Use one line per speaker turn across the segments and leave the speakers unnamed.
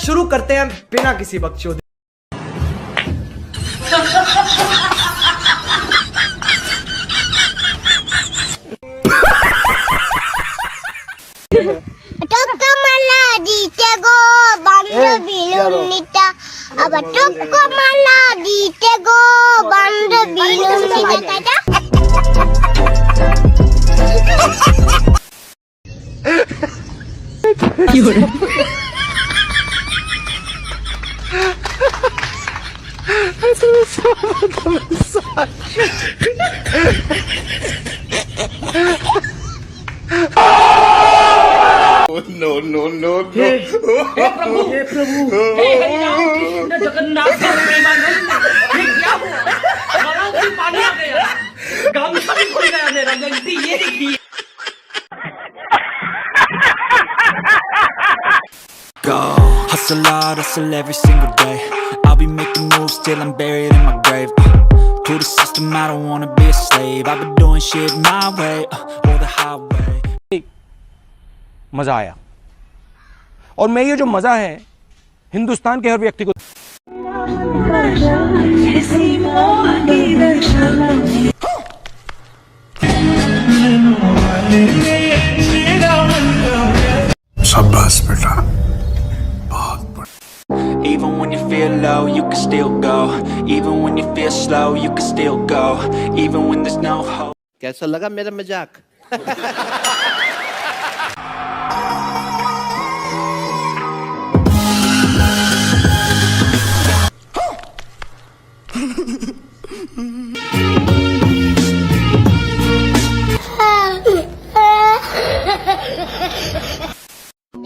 शुरू करते हैं बिना किसी बकचोदी।
আবার টুকু মালা দিতে গো বান্ধবী কি হলো
No, no, no, no.
हे प्रभु हे राम कृष्ण जगन्नाथ प्रेमानंद, ये क्या हुआ? गलाव में पानी आ गया, गामछा भी खुल गया मेरा। गलती ये देखिए।
Go, hustle hard, hustle every single day. I'll be making moves till I'm buried in my grave. To the system, I don't wanna be a slave. I've been doing shit my way, or the highway.
मजा आया, और मैं ये जो मजा है हिंदुस्तान के हर व्यक्ति को
शाबाश बेटा।
Even when you feel low, you can still go. Even when you feel slow, you can still go. Even when there's no hope.
कैसा लगा मेरा मजाक?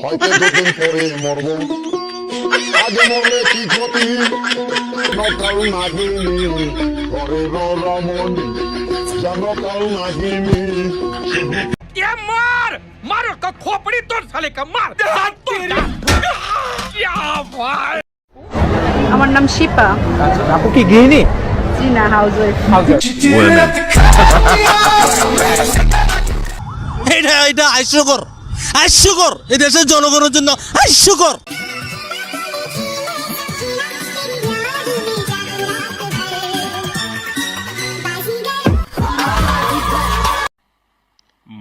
হয়তো দুদিন পরে মরবো, আগে মরলে কি ক্ষতি? নকাল নাগিনি ঘরের রমণী, নকাল নাগিনি।
मार मार उसका खोपड़ी तोड़ साले का मार। क्या भाई,
আমার নাম শিপা।
আপু কি গৃহিণী?
জি না, হাউসওয়াইফ।
এটা হাস্যকর, হাস্যকর। এই দেশের জনগণের জন্য হাস্যকর।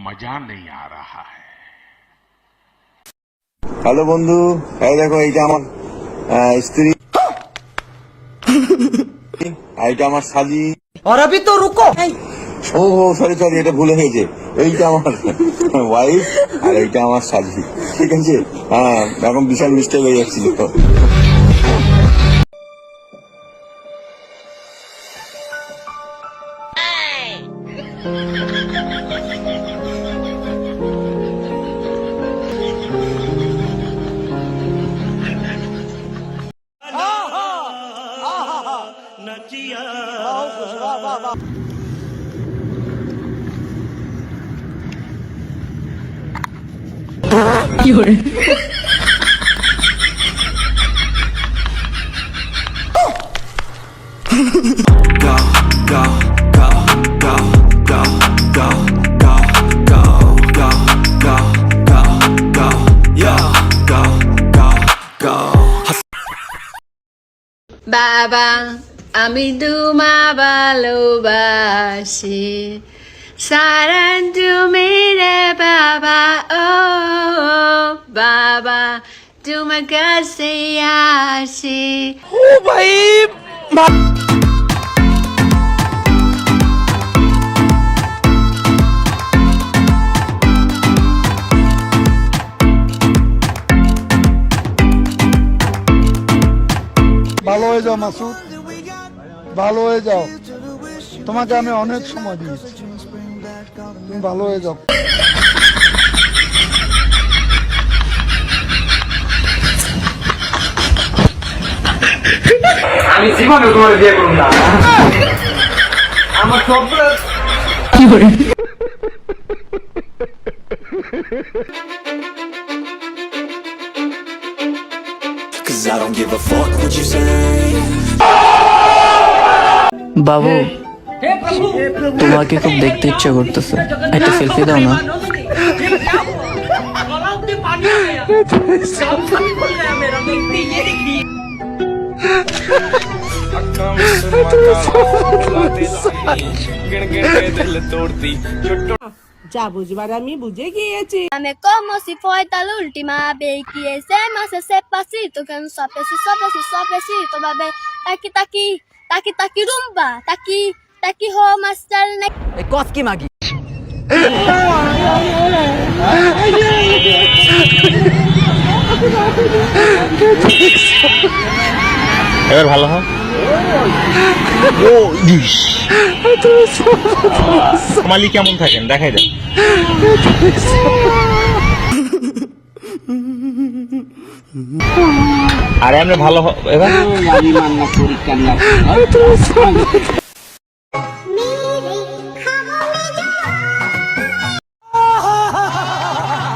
मजा नहीं आ रहा है।
হ্যালো বন্ধু, এই দেখো এইটা আমার স্ত্রী, এইটা আমার শালি।
और अभी तो रुको।
ও সরি সরি, এটা ভুলে গেছে। এইটা আমার ওয়াইফ আর এইটা আমার শালি, ঠিক আছে? হ্যাঁ, এখন বিশাল মিস্টেক হয়ে যাচ্ছিল।
কি হলো
Go, go, go, go, go, go, go, go, go, go, go, go, yeah, go, go, go.
বাবা আমি তোমা ভালোবাসি, সারান তুমি রে বাবা, ও বাবা তোমার কাছে আসি।
ও ভাই,
ভালো হয়ে যাও মাসুদ, ভালো হয়ে যাও। তোমাকে আমি অনেক সময় দিয়েছি, তুমি ভালো হয়ে যাও।
আমি জীবনে তোমার বিয়ে করব না। আমার সব
কি হলো
Cause I don't give a fuck what you say.
বাবু, তোমাকে খুব দেখতে ইচ্ছা করতেছে, একটা সেলফি দাও না।
पानी आ गया गामछा भी खुल गया मेरा देखती ये देखिए
যা বুঝবার আমি বুঝে গিয়েছি
Dame como si fuera la última vez que hacemos ese pasito que no suavecito, bebé. Taki taki, taki taki rumba, taki taki ho master neck.
কস কি মাগি
এবার ভালো হয় মালি কেমন থাকেন দেখাই দেন আরে আমরা ভালো এবার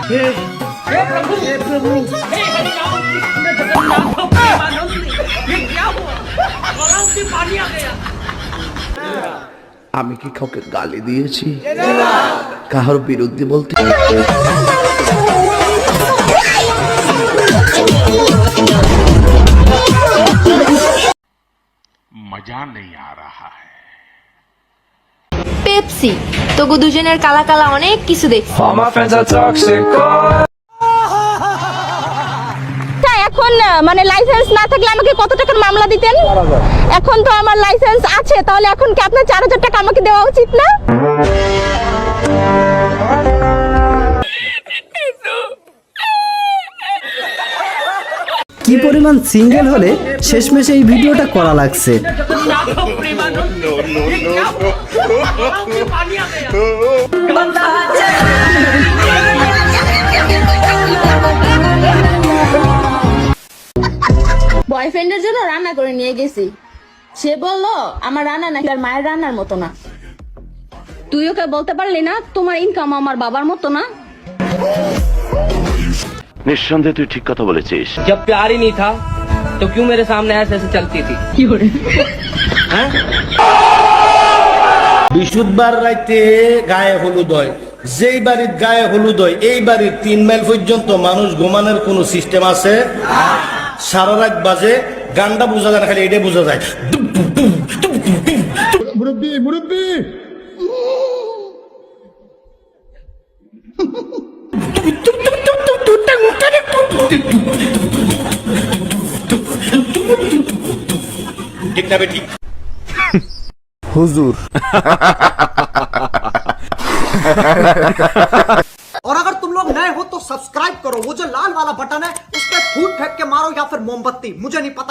हे प्रभु हे हरि राम कृष्ण जगन्नाथ प्रेमानंद ये क्या हुआ गलाव से पानी आ गया
আমি কি কাউকে গালি দিয়েছি কাহার বিরুদ্ধে বলতে
मजा नहीं आ रहा है
পেপসি তোগো দুজনের কালা কালা অনেক কিছু দেখছি
এখন মানে লাইসেন্স না থাকলে আমাকে কত টাকার মামলা দিতেন? এখন তো আমার লাইসেন্স আছে, তাহলে এখন কি আপনার 4000 টাকা আমাকে দেওয়া উচিত না?
কি পরিমাণ সিঙ্গেল হলে শেষমেশ এই ভিডিওটা করা লাগছে
जगन्नाथ प्रेमानंद ये क्या हुआ गलाव से पानी आ गया
বয়ফ্রেন্ডের জন্য রান্না করে নিয়ে গেছি, সে বললো আমার রান্না নাকি আর মায়ের রান্নার মতো না। তুই ওকে বলতে পারলি না তোমার ইনকাম আমার বাবার মতো না?
निस्संदेह तू ठीक कथा बोलेছিস
जब प्यार ही नहीं था तो क्यों मेरे सामने ऐसे ऐसे चलती थी
বৃহস্পতিবার রাতে গায়ে হলুদ হয় যেই বাড়ির গায়ে হলুদ হয় এই বাড়ির 3 মাইল পর্যন্ত মানুষ ঘুমানোর কোনো সিস্টেম আছে সারা রাত বাজে গানটা বোঝা যায় না খালি এটাই বোঝা যায়
মুরব্বি মুরব্বি
ঠিক না বেটি
और अगर तुम लोग नए हो तो सब्सक्राइब करो, वो जो लाल वाला बटन है उस पर फूट फेंक के मारो या फिर मोमबत्ती, मुझे नहीं पता।